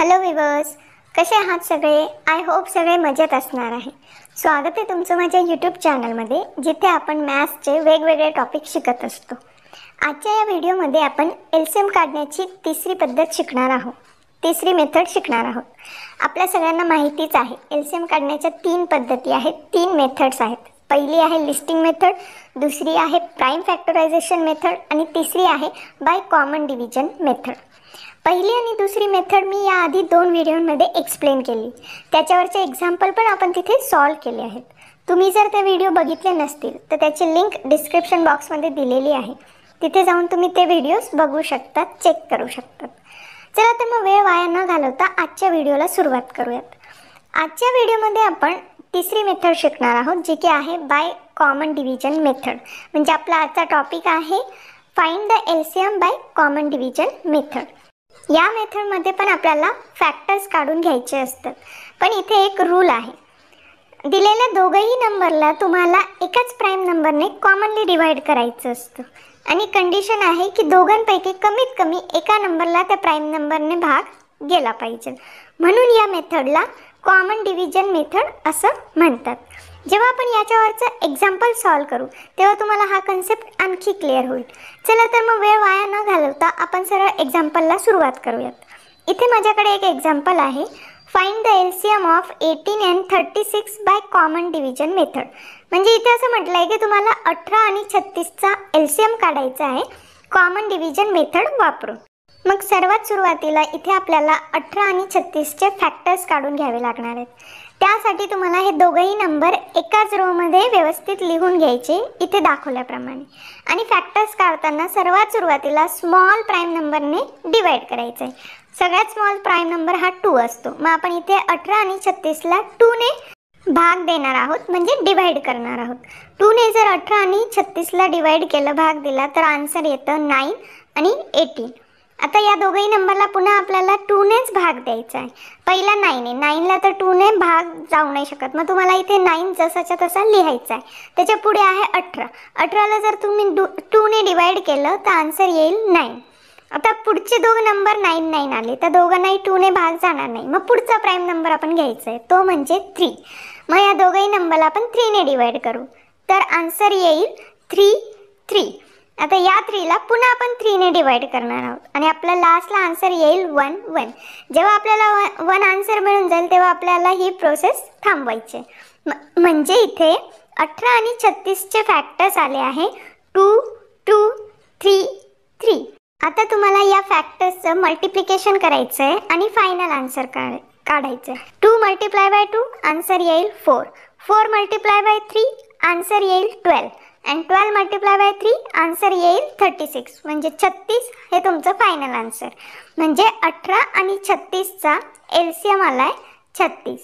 Hello weavers, कसे आहात सगळे? आय होप सगळे मजेत असणार आहे. स्वागत आहे तुमचं माझ्या यूट्यूब चॅनलमध्ये, जिथे आपण मॅथ्सचे वेगवेगळे टॉपिक शिकत असतो. आजच्या या व्हिडिओमध्ये आपण एलसीएम काढण्याची तिसरी पद्धत शिकणार आहोत. तिसरी मेथड शिकणार आहोत. आपल्या सगळ्यांना माहितीच आहे, एलसीएम काढण्याच्या 3 पद्धती आहेत, 3 मेथड्स आहेत. पहिली आहे लिस्टिंग मेथड, दुसरी आहे प्राइम फॅक्टरायझेशन मेथड आणि तिसरी आहे बाय कॉमन डिव्हिजन मेथड. पहिली आणि दुसरी मेथड मी याआधी 2 व्हिडिओमध्ये एक्सप्लेन केली. त्याच्यावरचे एक्झाम्पल पण आपण तिथे सॉल्व केले आहेत. तुम्ही जर ते व्हिडिओ बघितले नसतील तर त्याची लिंक डिस्क्रिप्शन बॉक्समध्ये दिलेली आहे. तिथे जाऊन तुम्ही ते व्हिडिओज बघू शकतात, चेक करू शकतात. चला तर मग वेळ वाया न घालवता आजच्या व्हिडिओला सुरुवात करूयात. आजच्या व्हिडिओमध्ये आपण तिसरी मेथड शिकणार आहोत, जी की आहे बाय कॉमन डिव्हिजन मेथड. म्हणजे आपला आजचा टॉपिक आहे find the LCM by common division method. या मेथडमध्ये पण आपल्याला फॅक्टर्स काढून घ्यायचे असतात. पण इथे एक रूल आहे. दिलेल्या दोघंही नंबरला तुम्हाला एकाच प्राइम नंबरने कॉमनली डिवाइड करायचं असतं. आणि कंडिशन आहे की दोघांपैकी कमीत कमी एका नंबरला त्या प्राइम नंबरने भाग गेला पाहिजे. म्हणून या मेथडला कॉमन डिव्हिजन मेथड असं म्हणतात. जेव्हा आपण याच्यावरचं एक्झाम्पल सॉल्व करू तेव्हा तुम्हाला हा कन्सेप्ट आणखी क्लिअर होईल. चला तर मग वेळ वाया न घालवता आपण सरळ एक्झाम्पलला सुरुवात करूयात. इथे माझ्याकडे एक एक्झाम्पल आहे. Find the LCM of 18 and 36 by common division method. म्हणजे इथे असं म्हटलं आहे की तुम्हाला 18 आणि 36चा एलसीएम काढायचा आहे कॉमन डिव्हिजन मेथड वापरून. मग सर्वात सुरुवातीला इथे आपल्याला 18 आणि 36चे फॅक्टर्स काढून घ्यावे लागणार आहेत. त्यासाठी तुम्हाला हे दोघंही नंबर एकाच रोमध्ये व्यवस्थित लिहून घ्यायचे, इथे दाखवल्याप्रमाणे. आणि फॅक्टर्स काढताना सर्वात सुरुवातीला स्मॉल प्राइम नंबरने डिवाइड करायचं आहे. सगळ्यात स्मॉल प्राइम नंबर हा 2 असतो. मग आपण इथे 18 आणि 36ला 2ने भाग देणार आहोत, म्हणजे डिवाइड करणार आहोत. 2ने जर 18 आणि 36ला डिवाइड केलं, भाग दिला, तर आन्सर येतं 9 आणि 18. आता या दोघंही नंबरला पुन्हा आपल्याला 2नेच भाग द्यायचा आहे. पहिला 9 आहे, 9ला तर 2ने भाग जाऊ नाही शकत. मग तुम्हाला इथे 9 जसाच्या तसा लिहायचा आहे. त्याच्या पुढे आहे 18. 18ला जर तुम्ही 2ने डिवाइड केलं तर आन्सर येईल 9. आता पुढचे दोघं नंबर 9 9 आले, तर दोघांनाही 2ने भाग जाणार नाही. मग पुढचा प्राइम नंबर आपण घ्यायचा आहे, तो म्हणजे 3. मग या दोघंही नंबरला आपण 3ने डिवाइड करू, तर आन्सर येईल 3 3. आता या 3ला पुन्हा आपण 3ने डिवाइड करणार आहोत आणि आपला लास्टला आन्सर येईल 1 1. जेव्हा आपल्याला 1 आन्सर मिळून जाईल तेव्हा आपल्याला ही प्रोसेस थांबवायची. म्हणजे इथे 18 आणि 36चे फॅक्टर्स आले आहे 2 2 3 3. आता तुम्हाला या फॅक्टर्सचं मल्टिप्लिकेशन करायचं आहे आणि फायनल आन्सर काढायचं आहे. 2 मल्टिप्लाय बाय 2 आन्सर येईल 4. 4 मल्टिप्लाय बाय 3 आन्सर येईल 12. आणि 12 मल्टिप्लाय बाय 3 आन्सर येईल 36. म्हणजे 36 हे तुमचं फायनल आन्सर. म्हणजे 18 आणि 36चा एलसीएम आलाय 36.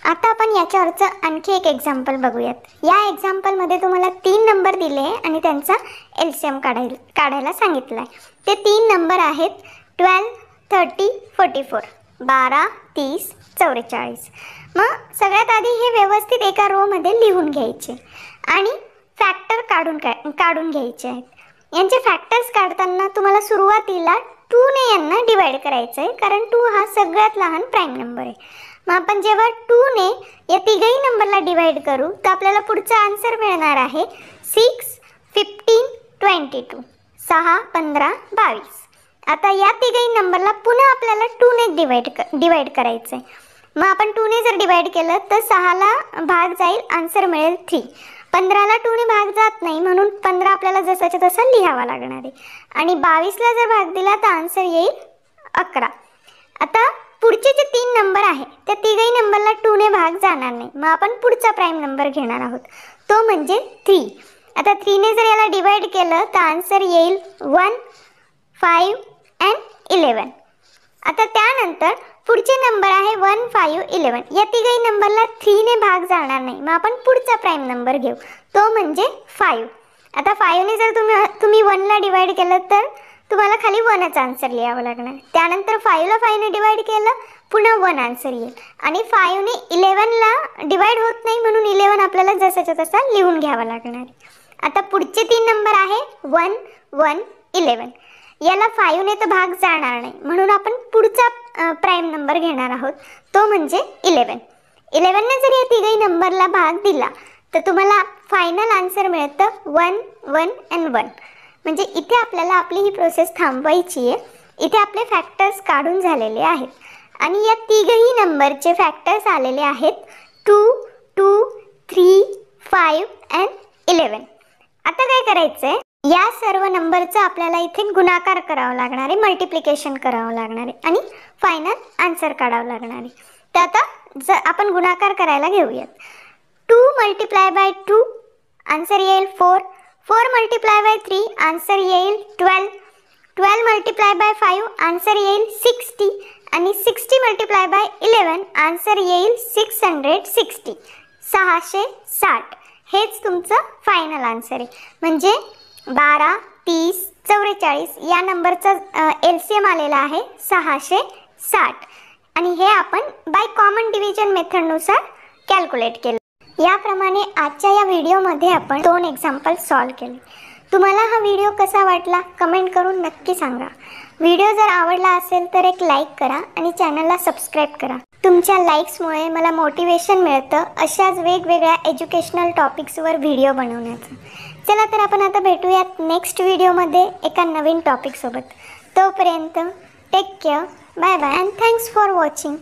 आता आपण याच्यावरचं आणखी एक एक्झाम्पल बघूयात. या एक्झाम्पलमध्ये तुम्हाला 3 नंबर दिले आणि त्यांचा एलसीएम काढायला सांगितलं आहे. ते 3 नंबर आहेत 12 30 44. 12 30 44. मग सगळ्यात आधी हे व्यवस्थित एका रोमध्ये लिहून घ्यायचे आणि फॅक्टर काढून घ्यायचे आहेत. यांचे फॅक्टर्स काढताना तुम्हाला सुरुवातीला 2ने यांना डिवाइड करायचं आहे, कारण 2 हा सगळ्यात लहान प्राइम नंबर आहे. मग आपण जेव्हा 2ने या तिघही नंबरला डिवाइड करू तर आपल्याला पुढचा आन्सर मिळणार आहे 6 15 22. 6 15 22. आता या तिघही नंबरला पुन्हा आपल्याला 2ने डिवाइड करायचं आहे. मग आपण 2ने जर डिवाइड केलं तर 6ला भाग जाईल, आन्सर मिळेल 3. 15ला 2ने भाग जात नाही, म्हणून 15 आपल्याला जसाच्या तसा लिहावा लागणार आहे. आणि 22ला जर भाग दिला तर आन्सर येईल 11. आता पुढचे जे 3 नंबर आहे त्या तिघही नंबरला 2ने भाग जाणार नाही. मग आपण पुढचा प्राइम नंबर घेणार आहोत, तो म्हणजे 3. आता 3ने जर याला डिवाइड केलं तर आन्सर येईल 1 5 and 11. आता त्यानंतर पुढचे नंबर आहे 1 5 11. या तिघही नंबरला 3ने भाग जाणार नाही. मग आपण पुढचा प्राइम नंबर घेऊ, तो म्हणजे 5. आता 5ने जर तुम्ही 1ला डिवाइड केलं तर तुम्हाला खाली 1च आन्सर लिहावं लागणार. त्यानंतर 5ला 5ने डिवाइड केलं, पुन्हा 1 आन्सर येईल. आणि 5ने 11ला डिवाइड होत नाही, म्हणून 11 आपल्याला जसाच्या तसा लिहून घ्यावा लागणार. आता पुढचे 3 नंबर आहे 1 1 11. याला 5ने तर भाग जाणार नाही, म्हणून आपण पुढचा प्राईम नंबर घेणार आहोत, तो म्हणजे 11. 11ने जर या तिघही नंबरला भाग दिला तर तुम्हाला फायनल आन्सर मिळतं 1 1 and 1. म्हणजे इथे आपल्याला आपली ही प्रोसेस थांबवायची आहे. इथे आपले फॅक्टर्स काढून झालेले आहेत आणि या तिघही नंबरचे फॅक्टर्स आलेले आहेत 2 2 3 5 and 11. आता काय करायचंय, या सर्व नंबरचा आपल्याला इथे गुणाकार करावा लागणार आहे, मल्टिप्लिकेशन करावं लागणार आहे आणि फायनल आन्सर काढावं लागणार आहे. तर आता जर आपण गुणाकार करायला घेऊयात. 2 × 2 आन्सर येईल 4. 4 × 3 आन्सर येईल 12. 12 × 5 आन्सर येईल 60 आणि 60 × 11 आन्सर येईल 660. 660 हेच तुमचं फायनल आन्सर आहे. म्हणजे 12 30 44 या नंबरचा LCM आलेला आहे 660 आणि हे आपण बाय कॉमन डिव्हिजन मेथडनुसार कॅल्क्युलेट केलं. याप्रमाणे आजच्या या व्हिडिओमध्ये आपण 2 एक्झाम्पल सॉल्व केले. तुम्हाला हा व्हिडिओ कसा वाटला कमेंट करून नक्की सांगा. व्हिडिओ जर आवडला असेल तर एक लाईक करा आणि चॅनलला सबस्क्राईब करा. तुमच्या लाईक्समुळे मला मोटिवेशन मिळतं अशाच वेगवेगळ्या एज्युकेशनल टॉपिक्सवर व्हिडिओ बनवण्याचं. चला तर आपण आता भेटूयात नेक्स्ट व्हिडिओमध्ये एका नवीन टॉपिकसोबत. तोपर्यंत take care, bye bye and thanks for watching.